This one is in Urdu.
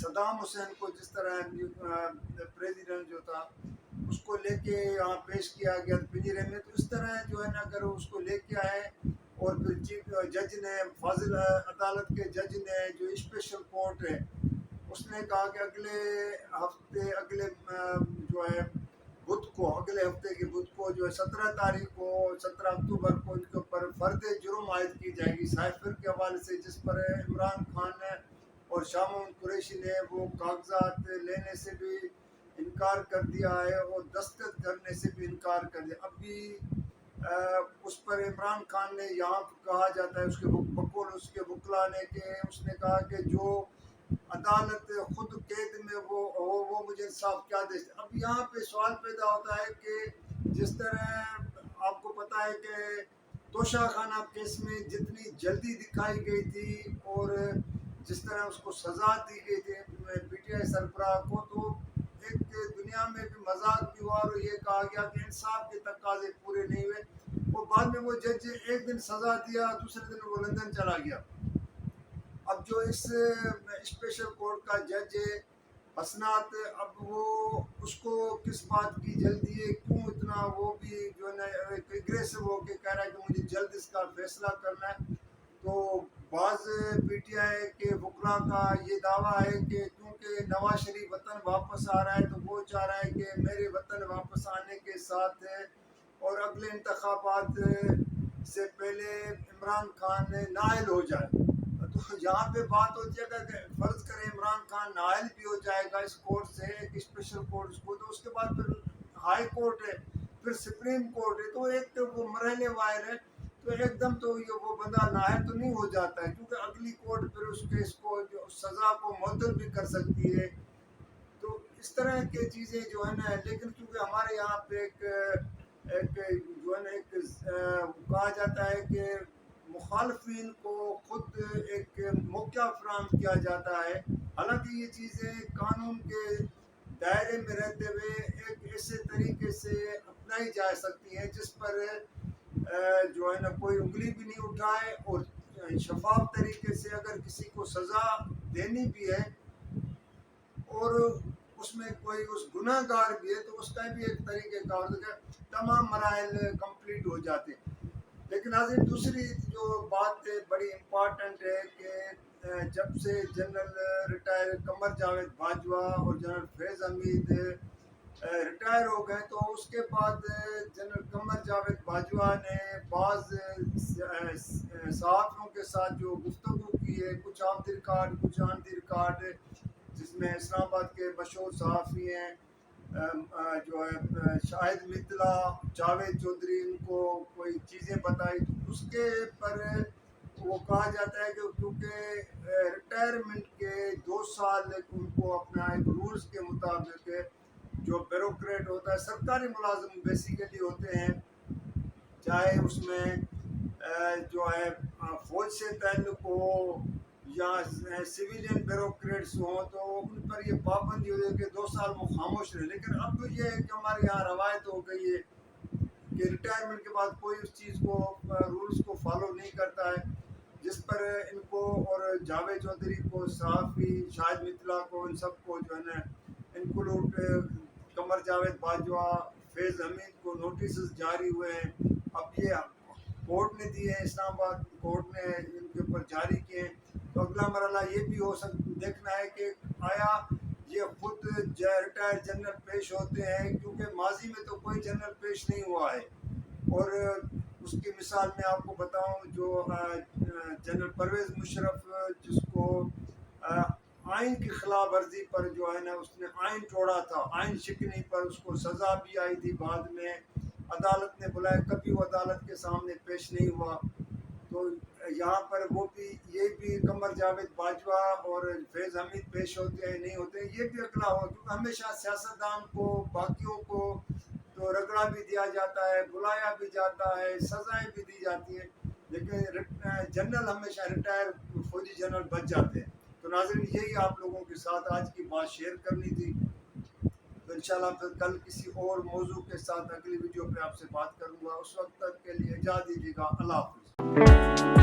صدام حسین کو جس طرح پریزیڈنٹ جو تھا اس کو لے کے یہاں پیش کیا گیا پنجرے میں، تو اس طرح جو ہے نا اگر اس کو لے کے آئے اور پھر چیف جج نے فاضل عدالت کے جج نے جو اسپیشل کورٹ ہے اس نے کہا کہ اگلے ہفتے جو ہے اگلے ہفتے کے بدھ کو جو ہے 17 اکتوبر کو ان کے اوپر فرد جرم عائد کی جائے گی سائفر کے حوالے سے، جس پر عمران خان نے اور شاہ محمود قریشی نے وہ کاغذات لینے سے بھی انکار کر دیا ہے اور دستخط کرنے سے بھی انکار کر دیا۔ اب بھی اس پر عمران خان نے یہاں کہا جاتا ہے اس کے بقول اس کے وکلا نے کہ اس نے کہا کہ جو عدالت خود قید میں وہ مجھے انصاف کیا دے۔ اب یہاں پہ سوال پیدا ہوتا ہے کہ جس طرح آپ کو پتہ ہے کہ توشہ خانہ کیس میں جتنی جلدی دکھائی گئی تھی اور جس طرح اس کو سزا دی گئی تھی پی ٹی آئی سربراہ کو، تو ایک دنیا میں بھی مذاق بھی ہوا اور یہ کہا گیا کہ انصاف کے تقاضے پورے نہیں ہوئے، اور بعد میں وہ جج ایک دن سزا دیا، دوسرے دن وہ لندن چلا گیا۔ اب جو اس اسپیشل کورٹ کا جج ہے حسنات، اب وہ اس کو کس بات کی جلدی ہے، کیوں اتنا وہ بھی جو ہے نا اگریسو ہو کے کہہ رہا ہے کہ مجھے جلد اس کا فیصلہ کرنا ہے۔ تو بعض پی ٹی آئی کے وکلا کا یہ دعویٰ ہے کہ کیونکہ نواز شریف وطن واپس آ رہا ہے تو وہ چاہ رہا ہے کہ میرے وطن واپس آنے کے ساتھ اور اگلے انتخابات سے پہلے عمران خان نااہل ہو جائے۔ تو یہاں پہ بات ہوتی ہے کہ فرض کریں عمران خان نااہل بھی ہو جائے گا اس کورٹ سے، ایک اسپیشل کورٹ کو، تو اس کے بعد پھر ہائی کورٹ ہے، پھر سپریم کورٹ ہے، تو ایک تو وہ مرحلے وائر ہے، تو ایک دم تو یہ وہ بندہ نااہل تو نہیں ہو جاتا ہے، کیونکہ اگلی کورٹ پھر اس کیس کو جو سزا کو معطل بھی کر سکتی ہے۔ تو اس طرح کی چیزیں جو ہے نا، لیکن کیونکہ ہمارے یہاں پہ ایک جو ہے نا ایک کہا جاتا ہے کہ مخالفین کو خود ایک موقع فراہم کیا جاتا ہے، حالانکہ یہ چیزیں قانون کے دائرے میں رہتے ہوئے ایک ایسے طریقے سے اپنائی جا سکتی ہیں جس پر جو ہے نا کوئی انگلی بھی نہیں اٹھائے، اور شفاف طریقے سے اگر کسی کو سزا دینی بھی ہے اور اس میں کوئی اس گناہ گار بھی ہے تو اس کا بھی ایک طریقہ کار تمام مراحل کمپلیٹ ہو جاتے ہیں۔ لیکن ناظرین دوسری جو بات بڑی امپارٹنٹ ہے کہ جب سے جنرل ریٹائر قمر جاوید باجوہ اور جنرل فیض حمید ریٹائر ہو گئے، تو اس کے بعد جنرل قمر جاوید باجوہ نے بعض صحافیوں کے ساتھ جو گفتگو کی ہے، کچھ آف دی ریکارڈ کچھ آن دی ریکارڈ، جس میں اسلام آباد کے مشہور صحافی ہیں جو ہے شاہد مطلع، جاوید چودھری، ان کو کوئی چیزیں بتائی، تو اس کے پر وہ کہا جاتا ہے کہ کیونکہ ریٹائرمنٹ کے 2 سال ان کو اپنا ایک رولز کے مطابق جو بیوروکریٹ ہوتا ہے، سرکاری ملازم بیسیکلی ہوتے ہیں، چاہے اس میں جو ہے فوج سے تعلق ہو یا سویلین بیوروکریٹس ہوں، تو ان پر یہ پابندی ہوئی ہے کہ 2 سال وہ خاموش رہے۔ لیکن اب یہ ہے کہ ہمارے یہاں روایت ہو گئی ہے کہ ریٹائرمنٹ کے بعد کوئی اس چیز کو رولز کو فالو نہیں کرتا ہے، جس پر ان کو اور جاوید چودھری کو، صحافی شاہد مطلع کو، ان سب کو جو ہے نا انکلوڈ قمر جاوید باجوہ، فیض حمید کو نوٹسز جاری ہوئے ہیں۔ اب یہ کورٹ نے دی ہے، اسلام آباد کورٹ نے ان کے اوپر جاری کیے ہیں، تو اگلا مرحلہ یہ بھی دیکھنا ہے کہ آیا یہ خود ریٹائر جنرل پیش ہوتے ہیں، کیونکہ ماضی میں تو کوئی جنرل پیش نہیں ہوا ہے۔ اور اس کی مثال میں آپ کو بتاؤں، جو جنرل پرویز مشرف، جس کو آئین کی خلاف ورزی پر جو ہے نا اس نے آئین توڑا تھا، آئین شکنی پر اس کو سزا بھی آئی تھی، بعد میں عدالت نے بلایا، کبھی وہ عدالت کے سامنے پیش نہیں ہوا۔ تو یہاں پر وہ بھی یہ بھی قمر جاوید باجوہ اور فیض حمید پیش ہوتے ہیں نہیں ہوتے، یہ بھی اگلا ہوا، کیونکہ ہمیشہ سیاستدان کو باقیوں کو تو رگڑا بھی دیا جاتا ہے، بلایا بھی جاتا ہے، سزائیں بھی دی جاتی ہیں، لیکن جنرل ہمیشہ ریٹائر فوجی جنرل بچ جاتے ہیں۔ تو ناظرین یہی آپ لوگوں کے ساتھ آج کی بات شیئر کرنی تھی، تو انشاءاللہ پھر کل کسی اور موضوع کے ساتھ اگلی ویڈیو پہ آپ سے بات کروں گا۔ اس وقت تک کے لیے اجازت دیجیے گا، اللہ حافظ۔